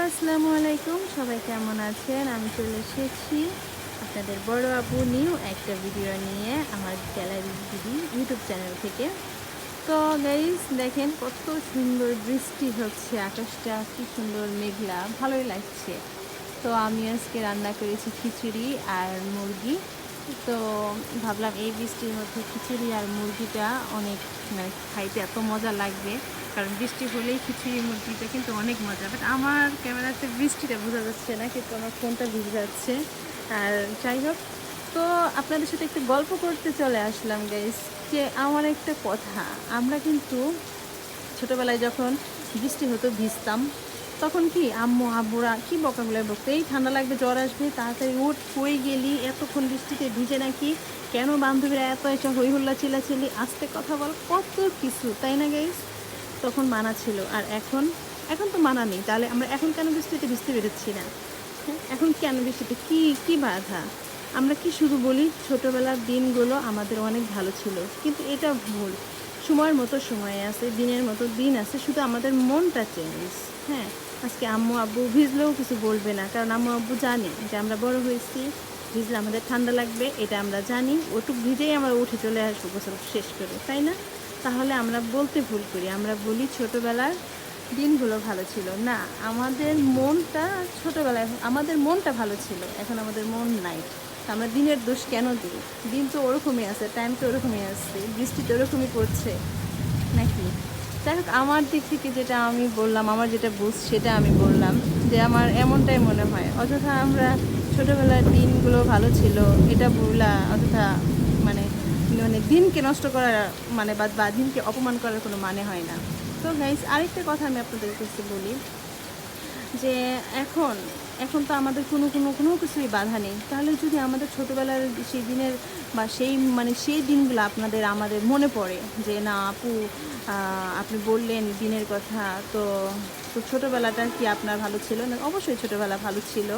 আসসালামু আলাইকুম, সবাই কেমন আছেন? আমি চলে এসেছি আপনাদের বড় আপু নিউ একটা ভিডিও নিয়ে আমার গ্যালারি দিদি ইউটিউব চ্যানেল থেকে। তো গাইস দেখেন কত সুন্দর বৃষ্টি হচ্ছে, আকাশটা কি সুন্দর মেঘলা, ভালোই লাগছে। তো আমি আজকে রান্না করেছি খিচুড়ি আর মুরগি। তো ভাবলাম এই বৃষ্টির মধ্যে খিচুড়ি আর মুরগিটা অনেক মানে খাইতে এত মজা লাগবে, কারণ বৃষ্টি হলেই খিচুড়ি মুরগিটা কিন্তু অনেক মজা। বাট আমার ক্যামেরাতে বৃষ্টিটা বোঝা যাচ্ছে না, কিন্তু আমার ফোনটা ভিজে যাচ্ছে। আর যাই হোক, তো আপনাদের সাথে একটু গল্প করতে চলে আসলাম গাইস। যে আমার একটা কথা, আমরা কিন্তু ছোটোবেলায় যখন বৃষ্টি হতো ভিজতাম, তখন কি আম্মু আব্বুরা কি বকাগুলো বকতো, এই ঠান্ডা লাগবে, জ্বর আসবে, তাড়াতাড়ি উঠ, কই গেলি এতক্ষণ বৃষ্টিতে ভিজে নাকি, কেন বান্ধবীরা এত এসে হই হুল্লা চিল্লাচিল্লি, আস্তে কথা বল, কত কিছু, তাই না গাইস? তখন মানা ছিল। আর এখন এখন তো মানা নেই, তাহলে আমরা এখন কেন বৃষ্টিতে ভিজতে বেরোচ্ছি না? হ্যাঁ, এখন কেন বৃষ্টিতে কি কি বাধা? আমরা কি শুধু বলি ছোটোবেলার দিনগুলো আমাদের অনেক ভালো ছিল, কিন্তু এটা ভুল। সময়ের মতো সময় আছে, দিনের মতো দিন আছে, শুধু আমাদের মনটা চেঞ্জ। হ্যাঁ, আজকে আম্মু আব্বু ভিজলেও কিছু বলবে না, কারণ আম্মু আব্বু জানি যে আমরা বড় হয়েছি, ভিজলে আমাদের ঠান্ডা লাগবে, এটা আমরা জানি। ওটুক ভিজেই আমরা উঠে চলে আসবো গোসল শেষ করে, তাই না? তাহলে আমরা বলতে ভুল করি, আমরা বলি ছোটোবেলার দিনগুলো ভালো ছিল না। আমাদের মনটা ছোটোবেলায় আমাদের মনটা ভালো ছিল, এখন আমাদের মন নাই। তা আমরা দিনের দোষ কেন দিই? দিন তো ওরকমই আছে, টাইম তো ওরকমই আছে, বৃষ্টি তো ওরকমই পড়ছে নাকি? যাই হোক, আমার দিক থেকে যেটা আমি বললাম, আমার যেটা বুঝ সেটা আমি বললাম, যে আমার এমনটাই মনে হয়। অযথা আমরা ছোটোবেলার দিনগুলো ভালো ছিল এটা বলা, অযথা মানে মানে দিনকে নষ্ট করার মানে বা দিনকে অপমান করার কোনো মানে হয় না। তো গাইস, আরেকটা কথা আমি আপনাদের কাছে বলি, যে এখন এখন তো আমাদের কোনো কোনো কোনো কিছুই বাধা নেই। তাহলে যদি আমাদের ছোটোবেলার সেই দিনের বা সেই মানে সেই দিনগুলো আপনাদের আমাদের মনে পড়ে, যে না আপু আপনি বললেন দিনের কথা, তো তো ছোটোবেলাটা কি আপনার ভালো ছিল না? অবশ্যই ছোটোবেলা ভালো ছিল।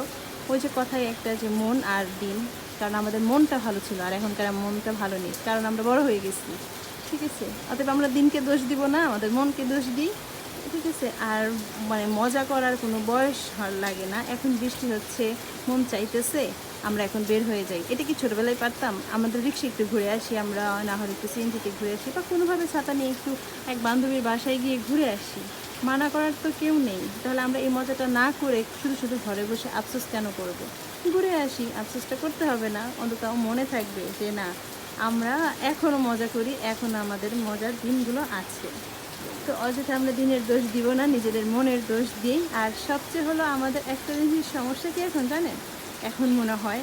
ওই যে কথাই একটা, যে মন আর দিন, কারণ আমাদের মনটা ভালো ছিল, আর এখনকার মনটা ভালো নেই, কারণ আমরা বড় হয়ে গেছি। ঠিক আছে, অতএব আমরা দিনকে দোষ দিব না, আমাদের মনকে দোষ দিই। ঠিক আছে, আর মানে মজা করার কোনো বয়স লাগে না। এখন বৃষ্টি হচ্ছে, মন চাইতেছে, আমরা এখন বের হয়ে যাই। এটা কি ছোটোবেলায় পারতাম? আমাদের রিক্সা একটু ঘুরে আসি, আমরা না হলে একটু সিএনজিতে ঘুরে আসি, বা কোনোভাবে ছাতা নিয়ে একটু এক বান্ধবীর বাসায় গিয়ে ঘুরে আসি। মানা করার তো কেউ নেই। তাহলে আমরা এই মজাটা না করে শুধু শুধু ঘরে বসে আফসোস কেন করব? ঘুরে আসি, আফসোসটা করতে হবে না, অন্তত মনে থাকবে যে না, আমরা এখনও মজা করি, এখন আমাদের মজার দিনগুলো আছে। তো অযথা আমরা দিনের দোষ দিব না, নিজেদের মনের দোষ দিই। আর সবচেয়ে হলো আমাদের একটা জিনিস সমস্যা কি এখন জানেন? এখন মনে হয়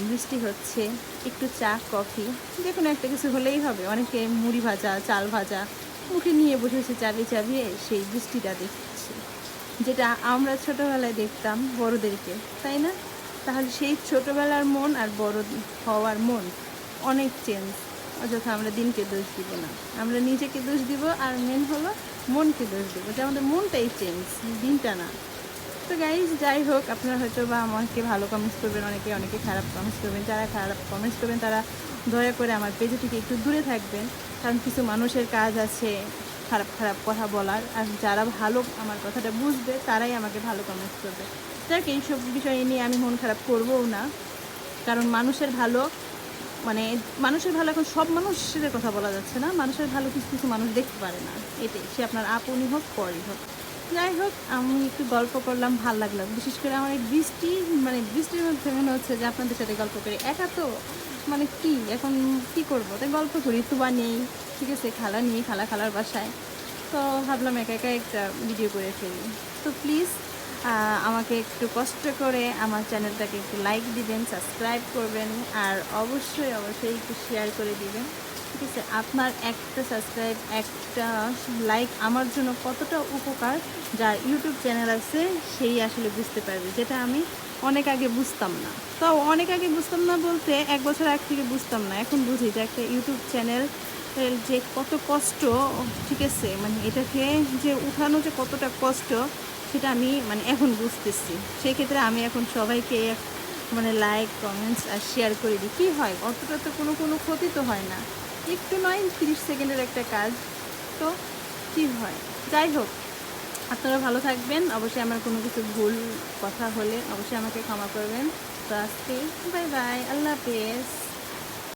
বৃষ্টি হচ্ছে, একটু চা কফি যে কোনো একটা কিছু হলেই হবে। অনেকে মুড়ি ভাজা, চাল ভাজা মুখে নিয়ে বসেছে, চাবিয়ে চাবিয়ে সেই বৃষ্টিটা দেখছে, যেটা আমরা ছোটোবেলায় দেখতাম বড়োদেরকে, তাই না? তাহলে সেই ছোটোবেলার মন আর বড় হওয়ার মন অনেক চেঞ্জ। অযথা আমরা দিনকে দোষ দিব না, আমরা নিজেকে দোষ দিব, আর মেন হলো মনকে দোষ দেবো, যে আমাদের মনটাই চেঞ্জ, দিনটা না। তো গাইজ, যাই হোক, আপনারা হয়তো বা আমাকে ভালো কমেন্টস করবেন, অনেকে অনেকে খারাপ কমেন্টস করবেন। যারা খারাপ কমেন্টস করবেন তারা দয়া করে আমার পেজে থেকে একটু দূরে থাকবেন, কারণ কিছু মানুষের কাজ আছে খারাপ খারাপ কথা বলার। আর যারা ভালো আমার কথাটা বুঝবে তারাই আমাকে ভালো কমেন্টস করবে। যাক, এইসব বিষয় নিয়ে আমি মন খারাপ করবও না, কারণ মানুষের ভালো মানে মানুষের ভালো এখন সব মানুষের কথা বলা যাচ্ছে না, মানুষের ভালো কিছু কিছু মানুষ দেখতে পারে না, এটাই। সে আপনার আপনই হোক পরই হোক। যাই হোক, আমি একটু গল্প করলাম, ভাল লাগলো। বিশেষ করে আমার এই বৃষ্টি মানে বৃষ্টির মধ্যে মনে হচ্ছে যে আপনাদের সাথে গল্প করি। একা তো মানে কি এখন কি করবো, তাই গল্প করি। তুবা নেই, ঠিক আছে, খালা নেই, খালার বাসায়। তো ভাবলাম একা একা একটা ভিডিও করে ফেলি। তো প্লিজ আমাকে একটু কষ্ট করে আমার চ্যানেলটাকে একটু লাইক দিবেন, সাবস্ক্রাইব করবেন, আর অবশ্যই অবশ্যই একটু শেয়ার করে দিবেন। ঠিক আছে, আপনার একটা সাবস্ক্রাইব, একটা লাইক আমার জন্য কতটা উপকার, যার ইউটিউব চ্যানেল আছে সেই আসলে বুঝতে পারবে, যেটা আমি অনেক আগে বুঝতাম না। তো অনেক আগে বুঝতাম না বলতে 1 বছর আগ থেকে বুঝতাম না, এখন বুঝি যে একটা ইউটিউব চ্যানেল যে কত কষ্ট। ঠিক আছে, মানে এটাকে যে উঠানো যে কতটা কষ্ট, সেটা আমি মানে এখন বুঝতেছি। সেই ক্ষেত্রে আমি এখন সবাইকে মানে লাইক কমেন্টস আর শেয়ার করে দিই। কী হয়, অতটা তো কোনো ক্ষতি তো হয় না, একটু নয় 30 সেকেন্ডের একটা কাজ, তো কী হয়। যাই হোক, আপনারা ভালো থাকবেন। অবশ্যই আমার কোনো কিছু ভুল কথা হলে অবশ্যই আমাকে ক্ষমা করবেন। তো আজকে বাই বাই, আল্লাহ হাফেজ।